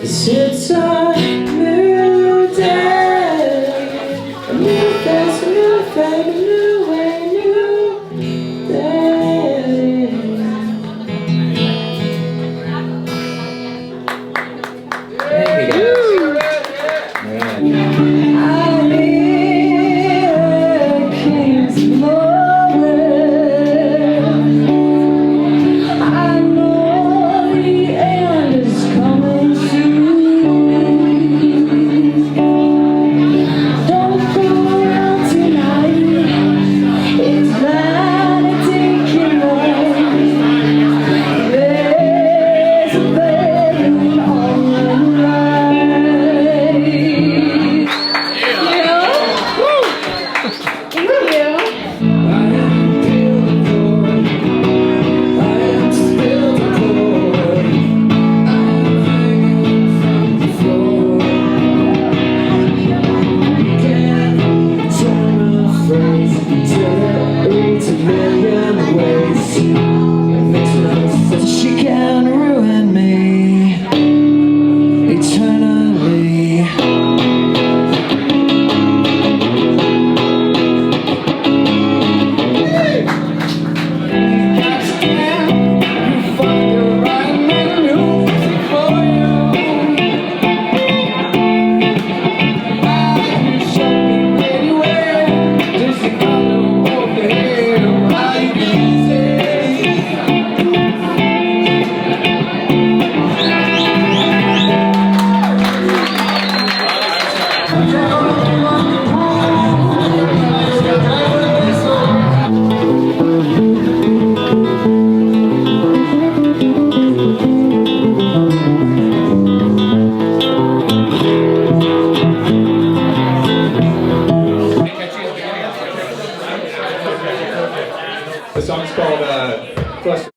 It's a new day, a new face, a new fate, a new way, a new day. Hey guys. I hear kings blowing. I know the end is coming soon. Don't go out tonight. It's vanity killing. There's a baby on the right. Yeah. Woo. Thank you. She can ruin me eternally. The song's called Cluster.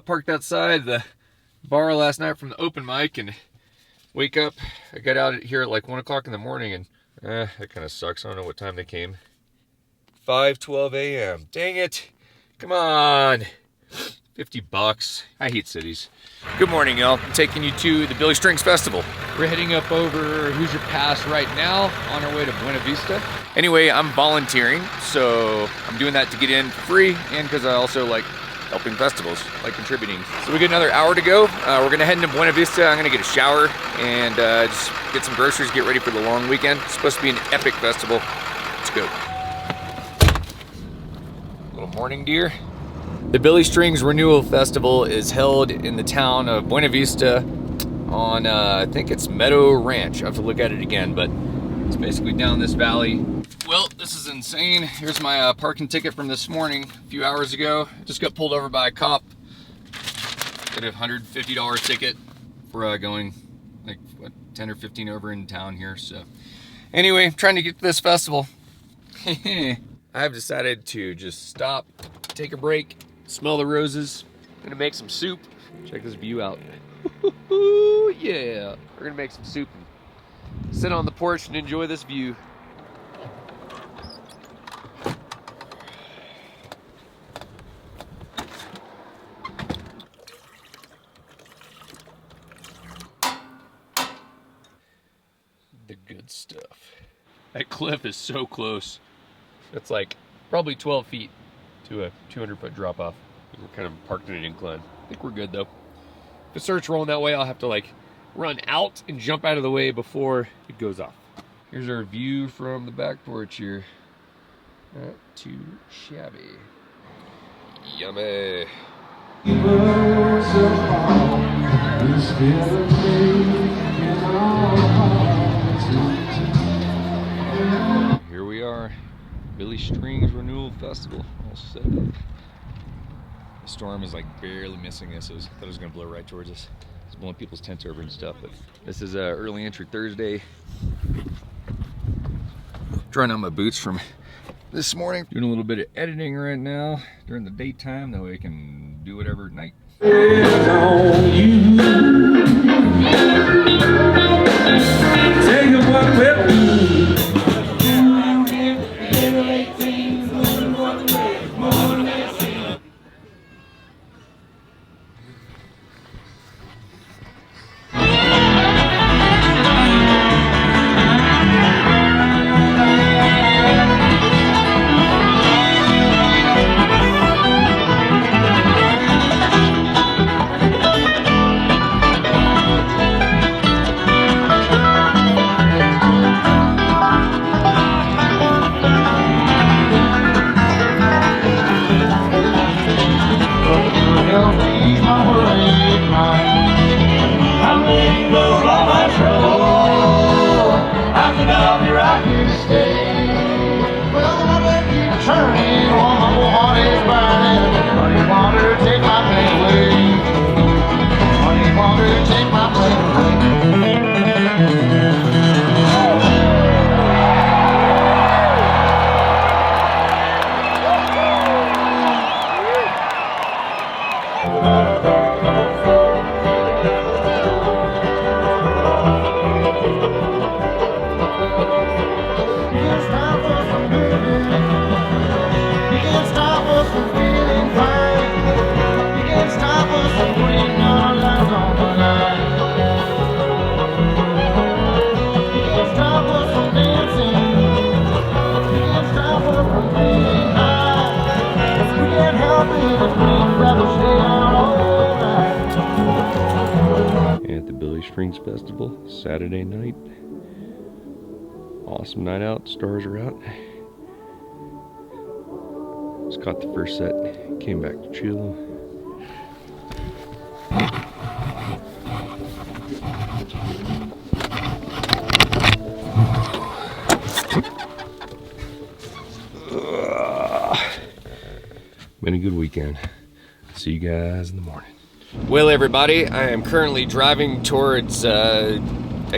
Parked outside the bar last night from the open mic and wake up. I got out here at like 1 o'clock in the morning and that kind of sucks. I don't know what time they came. 5:12 a.m. Dang it. Come on. $50. I hate cities. Good morning, y'all. I'm taking you to the Billy Strings Festival. We're heading up over Hoosier Pass right now on our way to Buena Vista. Anyway, I'm volunteering, so I'm doing that to get in for free and because I also like helping festivals, like contributing. So we got another hour to go. We're gonna head into Buena Vista. I'm gonna get a shower and just get some groceries, get ready for the long weekend. It's supposed to be an epic festival. Let's go. Little morning deer. The Billy Strings Renewal Festival is held in the town of Buena Vista on, I think it's Meadow Ranch. I have to look at it again, but it's basically down this valley. Well, this is insane. Here's my parking ticket from this morning, a few hours ago. Just got pulled over by a cop. Got a $150 ticket for going like what, 10 or 15 over in town here. So anyway, I'm trying to get to this festival. I've decided to just stop, take a break, smell the roses. I'm gonna make some soup. Check this view out. Yeah. We're gonna make some soup and sit on the porch and enjoy this view. The good stuff. That cliff is so close. It's like probably 12 feet to a 200-foot drop off. We're kind of parked in an incline. I think we're good though. If it starts rolling that way, I'll have to like run out and jump out of the way before it goes off. Here's our view from the back porch here. Not too shabby. Yummy. Here we are, Billy Strings Renewal Festival. All set up. The storm is like barely missing us. I thought it was gonna blow right towards us. It's blowing people's tents over and stuff, but this is early entry Thursday. Trying on my boots from this morning. Doing a little bit of editing right now during the daytime, that way I can do whatever at night. At the Billy Strings Festival, Saturday night. Awesome night out, stars are out. Just caught the first set, came back to chill. Been a good weekend. See you guys in the morning. Well, everybody, I am currently driving towards, I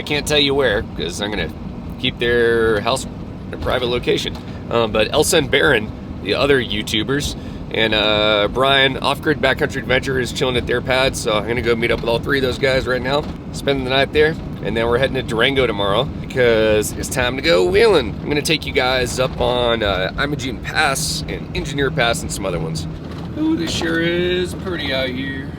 can't tell you where, because I'm going to keep their house a private location. But Elsa and Baron, the other YouTubers, and Brian, Off-Grid Backcountry Adventure, is chilling at their pad, so I'm going to go meet up with all three of those guys right now, spend the night there, and then we're heading to Durango tomorrow, because it's time to go wheeling. I'm going to take you guys up on Imogene Pass and Engineer Pass and some other ones. Ooh, this sure is pretty out here.